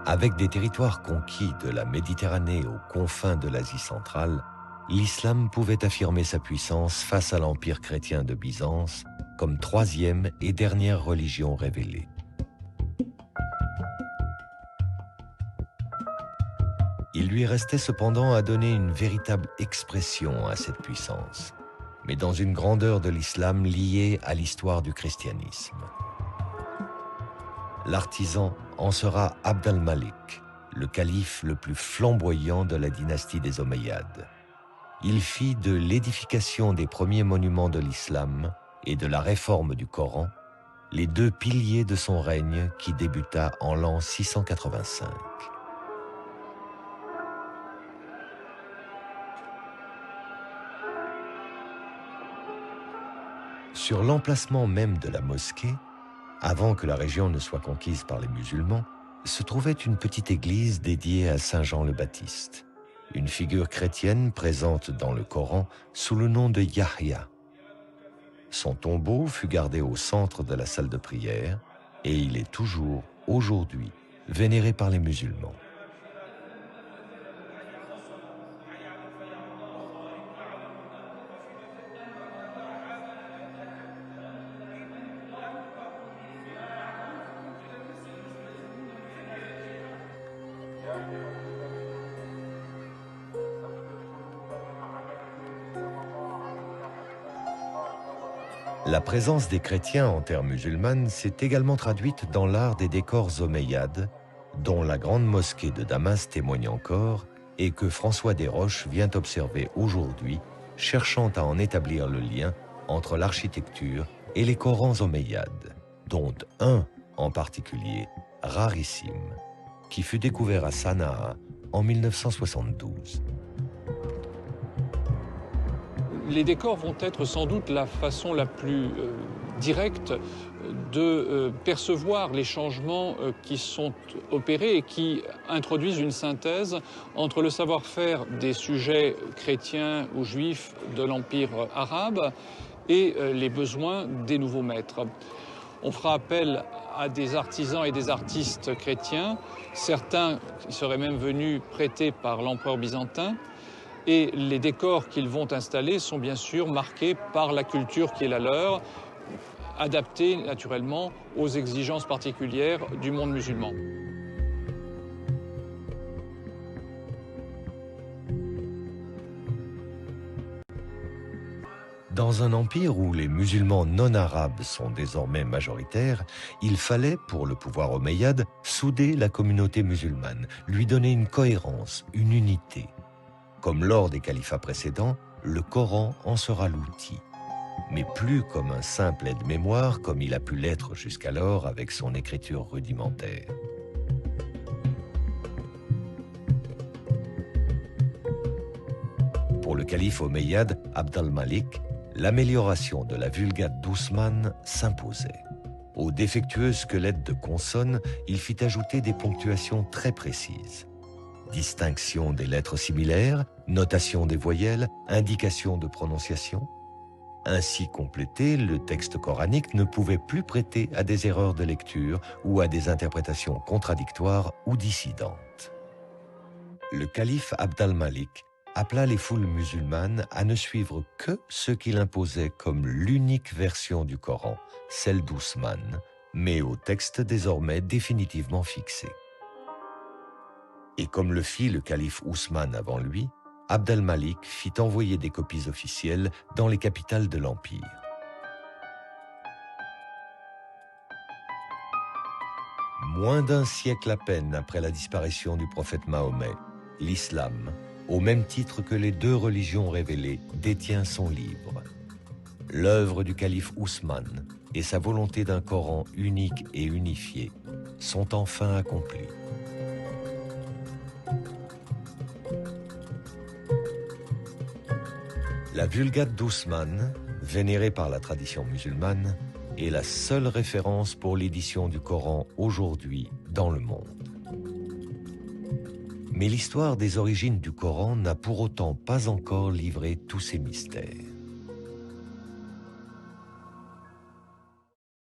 Avec des territoires conquis de la Méditerranée aux confins de l'Asie centrale, l'islam pouvait affirmer sa puissance face à l'empire chrétien de Byzance comme troisième et dernière religion révélée. Il lui restait cependant à donner une véritable expression à cette puissance, mais dans une grandeur de l'islam liée à l'histoire du christianisme. L'artisan en sera Abd al-Malik, le calife le plus flamboyant de la dynastie des Omeyyades. Il fit de l'édification des premiers monuments de l'islam et de la réforme du Coran les deux piliers de son règne qui débuta en l'an 685. Sur l'emplacement même de la mosquée, avant que la région ne soit conquise par les musulmans, se trouvait une petite église dédiée à Saint Jean le Baptiste, une figure chrétienne présente dans le Coran sous le nom de Yahya. Son tombeau fut gardé au centre de la salle de prière et il est toujours, aujourd'hui, vénéré par les musulmans. La présence des chrétiens en terre musulmane s'est également traduite dans l'art des décors omeyyades, dont la grande mosquée de Damas témoigne encore et que François Desroches vient observer aujourd'hui, cherchant à en établir le lien entre l'architecture et les Corans omeyyades, dont un en particulier, rarissime, qui fut découvert à Sanaa en 1972. Les décors vont être sans doute la façon la plus directe de percevoir les changements qui sont opérés et qui introduisent une synthèse entre le savoir-faire des sujets chrétiens ou juifs de l'Empire arabe et les besoins des nouveaux maîtres. On fera appel à des artisans et des artistes chrétiens, certains qui seraient même venus prêtés par l'empereur byzantin, et les décors qu'ils vont installer sont bien sûr marqués par la culture qui est la leur, adaptés naturellement aux exigences particulières du monde musulman. Dans un empire où les musulmans non arabes sont désormais majoritaires, il fallait, pour le pouvoir omeyyade, souder la communauté musulmane, lui donner une cohérence, une unité. Comme lors des califats précédents, le Coran en sera l'outil, mais plus comme un simple aide-mémoire comme il a pu l'être jusqu'alors avec son écriture rudimentaire. Pour le calife omeyyade Abd al-Malik, l'amélioration de la Vulgate d'Ousmane s'imposait. Au défectueux squelette de consonnes, il fit ajouter des ponctuations très précises. Distinction des lettres similaires, notation des voyelles, indication de prononciation. Ainsi complété, le texte coranique ne pouvait plus prêter à des erreurs de lecture ou à des interprétations contradictoires ou dissidentes. Le calife Abd al-Malik appela les foules musulmanes à ne suivre que ce qu'il imposait comme l'unique version du Coran, celle d'Ousmane, mais au texte désormais définitivement fixé. Et comme le fit le calife Ousmane avant lui, Abd al-Malik fit envoyer des copies officielles dans les capitales de l'Empire. Moins d'un siècle à peine après la disparition du prophète Mahomet, l'islam, au même titre que les deux religions révélées, détient son livre. L'œuvre du calife Ousmane et sa volonté d'un Coran unique et unifié sont enfin accomplies. La Vulgate d'Ousmane, vénérée par la tradition musulmane, est la seule référence pour l'édition du Coran aujourd'hui dans le monde. Mais l'histoire des origines du Coran n'a pour autant pas encore livré tous ses mystères.